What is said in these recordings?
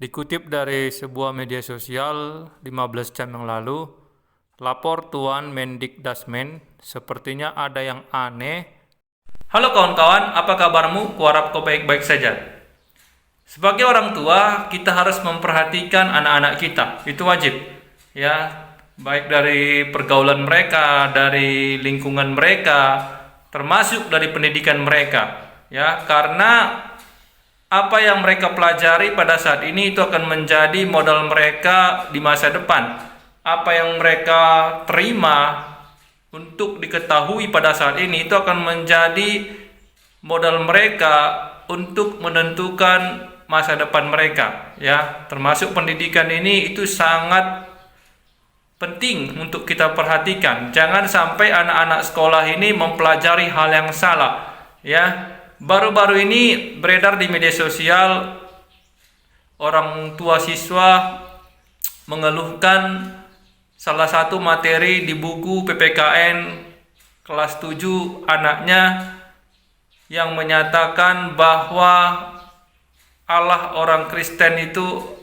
Dikutip dari sebuah media sosial 15 jam yang lalu, lapor Tuan Mendikdasmen, sepertinya ada yang aneh. Halo kawan-kawan, apa kabarmu? Kuharap kau baik-baik saja. Sebagai orang tua, kita harus memperhatikan anak-anak kita. Itu wajib. Ya, baik dari pergaulan mereka, dari lingkungan mereka, termasuk dari pendidikan mereka. Ya, karena apa yang mereka pelajari pada saat ini itu akan menjadi modal mereka di masa depan. Apa yang mereka terima untuk diketahui pada saat ini itu akan menjadi modal mereka untuk menentukan masa depan mereka, ya. Termasuk pendidikan ini itu sangat penting untuk kita perhatikan. Jangan sampai anak-anak sekolah ini mempelajari hal yang salah, ya. Baru-baru ini beredar di media sosial, orang tua siswa mengeluhkan salah satu materi di buku PPKN kelas 7 anaknya yang menyatakan bahwa Allah orang Kristen itu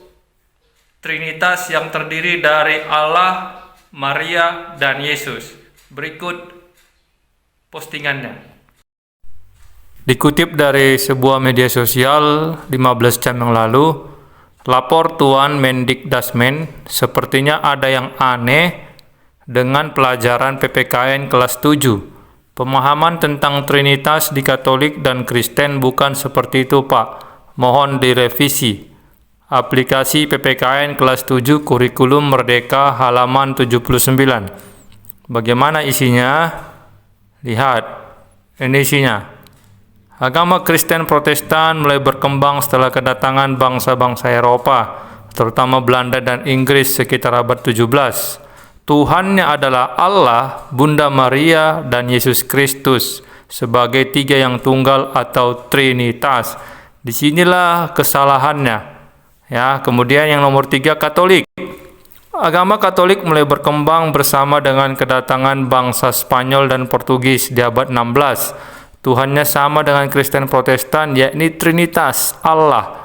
Trinitas yang terdiri dari Allah, Maria, dan Yesus. Berikut postingannya. Dikutip dari sebuah media sosial 15 jam yang lalu, lapor Tuan Mendikdasmen, sepertinya ada yang aneh dengan pelajaran PPKN kelas 7. Pemahaman tentang Trinitas di Katolik dan Kristen bukan seperti itu, Pak. Mohon direvisi. Aplikasi PPKN kelas 7 Kurikulum Merdeka halaman 79. Bagaimana isinya? Lihat, ini isinya. Agama Kristen Protestan mulai berkembang setelah kedatangan bangsa-bangsa Eropa, terutama Belanda dan Inggris sekitar abad 17. Tuhannya adalah Allah, Bunda Maria, dan Yesus Kristus sebagai tiga yang tunggal atau Trinitas. Disinilah kesalahannya. Ya, kemudian yang nomor 3, Katolik. Agama Katolik mulai berkembang bersama dengan kedatangan bangsa Spanyol dan Portugis di abad 16. Tuhannya sama dengan Kristen Protestan, yakni Trinitas, Allah,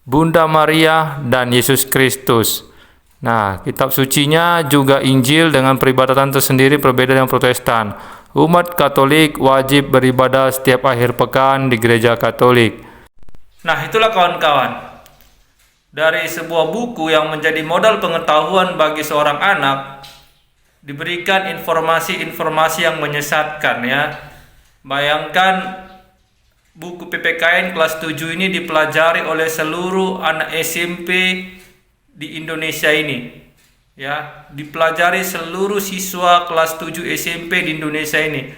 Bunda Maria, dan Yesus Kristus. Nah, kitab sucinya juga Injil dengan peribadatan tersendiri berbeda dengan Protestan. Umat Katolik wajib beribadah setiap akhir pekan di gereja Katolik. Nah, itulah kawan-kawan. Dari sebuah buku yang menjadi modal pengetahuan bagi seorang anak, diberikan informasi-informasi yang menyesatkan, ya. Bayangkan buku PPKN kelas 7 ini dipelajari oleh seluruh anak SMP di Indonesia ini. Ya, dipelajari seluruh siswa kelas 7 SMP di Indonesia ini.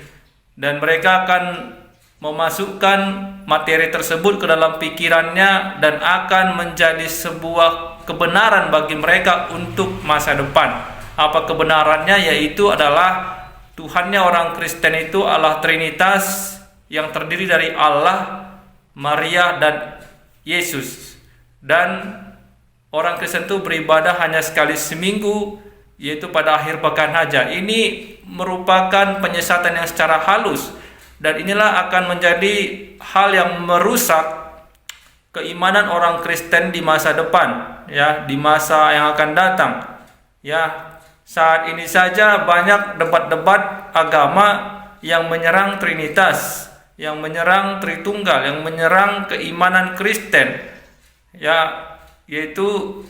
Dan mereka akan memasukkan materi tersebut ke dalam pikirannya dan akan menjadi sebuah kebenaran bagi mereka untuk masa depan. Apa kebenarannya? Yaitu adalah Tuhannya orang Kristen itu Allah Trinitas yang terdiri dari Allah, Maria, dan Yesus. Dan orang Kristen itu beribadah hanya sekali seminggu, yaitu pada akhir pekan saja. Ini merupakan penyesatan yang secara halus, dan inilah akan menjadi hal yang merusak keimanan orang Kristen di masa depan, ya, di masa yang akan datang. Ya, saat ini saja banyak debat-debat agama yang menyerang Trinitas, yang menyerang Tritunggal, yang menyerang keimanan Kristen, ya, yaitu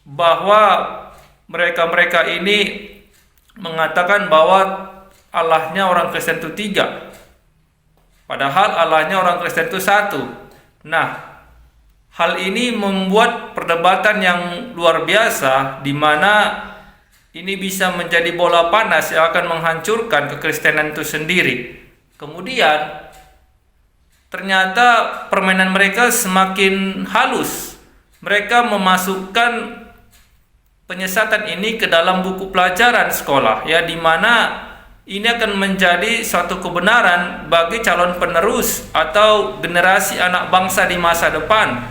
bahwa mereka-mereka ini mengatakan bahwa Allahnya orang Kristen itu 3, padahal Allahnya orang Kristen itu 1. Nah, hal ini membuat perdebatan yang luar biasa, di mana ini bisa menjadi bola panas yang akan menghancurkan kekristenan itu sendiri. Kemudian ternyata permainan mereka semakin halus. Mereka memasukkan penyesatan ini ke dalam buku pelajaran sekolah, ya, di mana ini akan menjadi suatu kebenaran bagi calon penerus atau generasi anak bangsa di masa depan,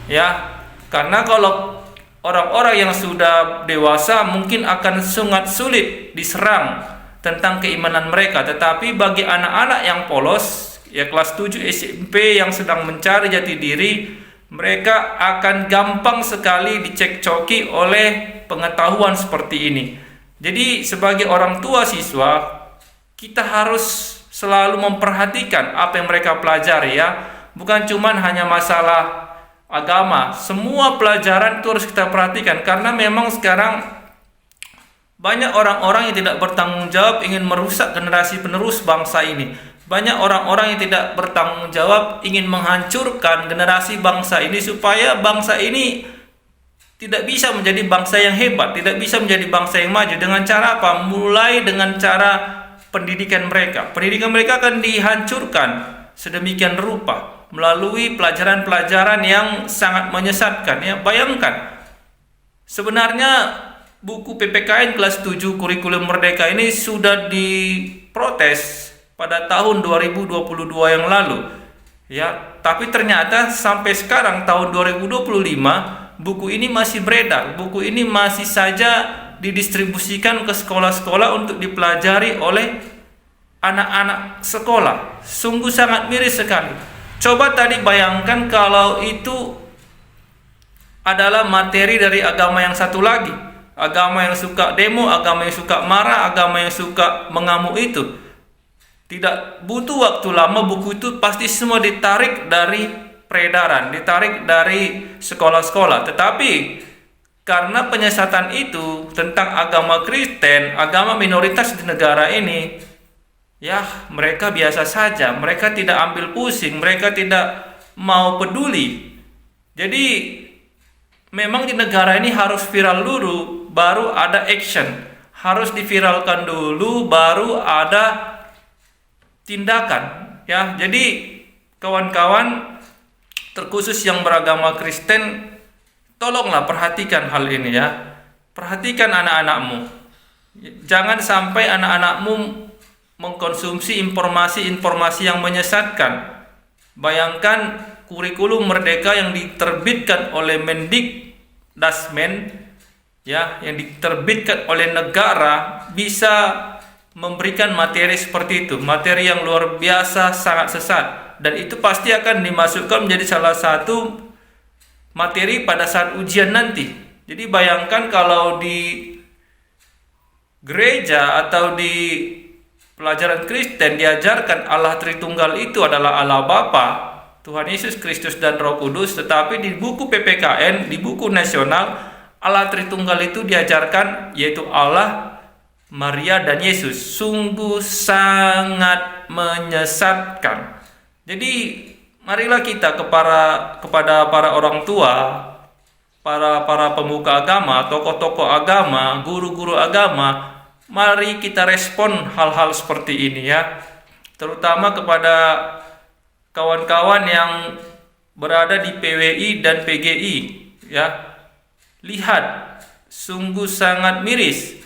ya. Karena kalau orang-orang yang sudah dewasa mungkin akan sangat sulit diserang tentang keimanan mereka, tetapi bagi anak-anak yang polos, ya, kelas 7 SMP yang sedang mencari jati diri, mereka akan gampang sekali dicekcoki oleh pengetahuan seperti ini. Jadi sebagai orang tua siswa, kita harus selalu memperhatikan apa yang mereka pelajari ya. Bukan cuma hanya masalah agama, semua pelajaran itu harus kita perhatikan, karena memang sekarang banyak orang-orang yang tidak bertanggung jawab ingin merusak generasi penerus bangsa ini. Banyak orang-orang yang tidak bertanggung jawab ingin menghancurkan generasi bangsa ini supaya bangsa ini tidak bisa menjadi bangsa yang hebat, tidak bisa menjadi bangsa yang maju. Dengan cara apa? Mulai dengan cara pendidikan mereka. Pendidikan mereka akan dihancurkan sedemikian rupa melalui pelajaran-pelajaran yang sangat menyesatkan ya. Bayangkan, sebenarnya buku PPKN kelas 7 kurikulum merdeka ini sudah diprotes pada tahun 2022 yang lalu ya, tapi ternyata sampai sekarang tahun 2025 buku ini masih beredar, buku ini masih saja didistribusikan ke sekolah-sekolah untuk dipelajari oleh anak-anak sekolah. Sungguh sangat miris sekali. Coba tadi bayangkan kalau itu adalah materi dari agama yang satu lagi, agama yang suka demo, agama yang suka marah, agama yang suka mengamuk itu. Tidak butuh waktu lama, buku itu pasti semua ditarik dari peredaran, ditarik dari sekolah-sekolah. Tetapi karena penyesatan itu tentang agama Kristen, agama minoritas di negara ini, ya mereka biasa saja, mereka tidak ambil pusing, mereka tidak mau peduli. Jadi memang di negara ini harus viral dulu, baru ada action. Harus diviralkan dulu, baru ada tindakan. Ya, jadi kawan-kawan terkhusus yang beragama Kristen, tolonglah perhatikan hal ini ya. Perhatikan anak-anakmu. Jangan sampai anak-anakmu mengkonsumsi informasi-informasi yang menyesatkan. Bayangkan kurikulum merdeka yang diterbitkan oleh Mendikdasmen ya, yang diterbitkan oleh negara bisa memberikan materi seperti itu, materi yang luar biasa sangat sesat, dan itu pasti akan dimasukkan menjadi salah satu materi pada saat ujian nanti. Jadi bayangkan kalau di gereja atau di pelajaran Kristen diajarkan Allah Tritunggal itu adalah Allah Bapa, Tuhan Yesus Kristus dan Roh Kudus, tetapi di buku PPKN, di buku nasional, Allah Tritunggal itu diajarkan yaitu Allah, Maria dan Yesus. Sungguh sangat menyesatkan. Jadi marilah kita kepada para orang tua, para pemuka agama, tokoh-tokoh agama, guru-guru agama, mari kita respon hal-hal seperti ini ya. Terutama kepada kawan-kawan yang berada di PWI dan PGI ya. Lihat, sungguh sangat miris.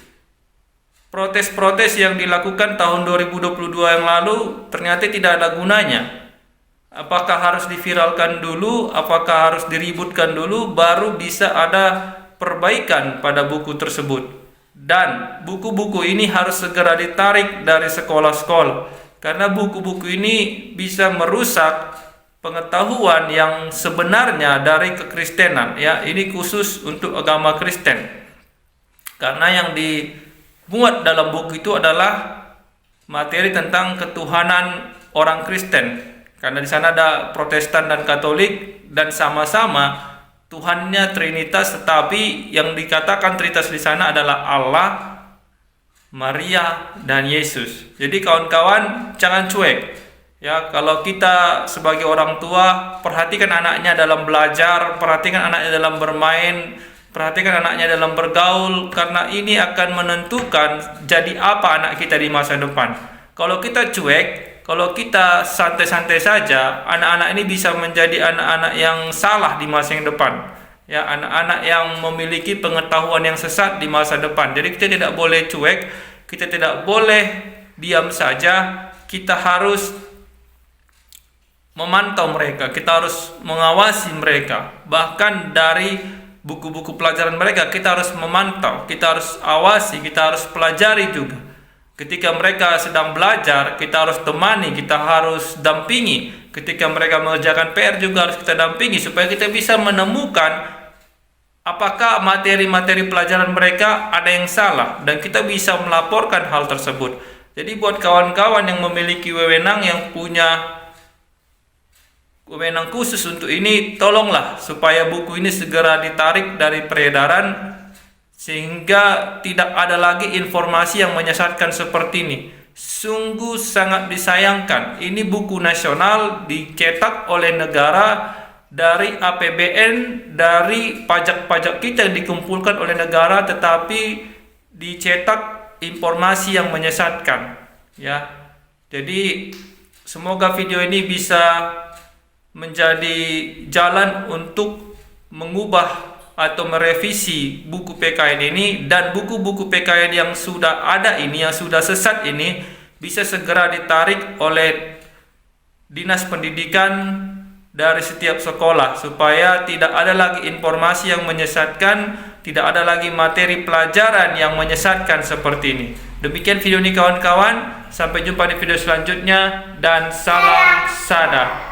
Protes-protes yang dilakukan tahun 2022 yang lalu ternyata tidak ada gunanya. Apakah harus diviralkan dulu, apakah harus diributkan dulu baru bisa ada perbaikan pada buku tersebut. Dan buku-buku ini harus segera ditarik dari sekolah-sekolah, karena buku-buku ini bisa merusak pengetahuan yang sebenarnya dari kekristenan ya. Ini khusus untuk agama Kristen, karena yang dimuat dalam buku itu adalah materi tentang ketuhanan orang Kristen, karena di sana ada Protestan dan Katolik dan sama-sama Tuhannya Trinitas, tetapi yang dikatakan Trinitas di sana adalah Allah, Maria dan Yesus. Jadi kawan-kawan jangan cuek ya. Kalau kita sebagai orang tua, perhatikan anaknya dalam belajar, perhatikan anaknya dalam bermain, perhatikan anaknya dalam bergaul, karena ini akan menentukan jadi apa anak kita di masa depan. Kalau kita cuek, kalau kita santai-santai saja, anak-anak ini bisa menjadi anak-anak yang salah di masa yang depan. Ya, anak-anak yang memiliki pengetahuan yang sesat di masa depan. Jadi kita tidak boleh cuek, kita tidak boleh diam saja. Kita harus memantau mereka, kita harus mengawasi mereka. Bahkan dari buku-buku pelajaran mereka kita harus memantau, kita harus awasi, kita harus pelajari juga. Ketika mereka sedang belajar, kita harus temani, kita harus dampingi. Ketika mereka mengerjakan PR juga harus kita dampingi supaya kita bisa menemukan apakah materi-materi pelajaran mereka ada yang salah dan kita bisa melaporkan hal tersebut. Jadi buat kawan-kawan yang memiliki wewenang, yang punya wewenang khusus untuk ini, tolonglah supaya buku ini segera ditarik dari peredaran sehingga tidak ada lagi informasi yang menyesatkan seperti ini. Sungguh sangat disayangkan. Ini buku nasional dicetak oleh negara dari APBN, dari pajak-pajak kita yang dikumpulkan oleh negara, tetapi dicetak informasi yang menyesatkan. Ya, jadi semoga video ini bisa menjadi jalan untuk mengubah atau merevisi buku PKN ini, dan buku-buku PKN yang sudah ada ini, yang sudah sesat ini, bisa segera ditarik oleh Dinas Pendidikan dari setiap sekolah supaya tidak ada lagi informasi yang menyesatkan, tidak ada lagi materi pelajaran yang menyesatkan seperti ini. Demikian video ini kawan-kawan, sampai jumpa di video selanjutnya dan salam sada.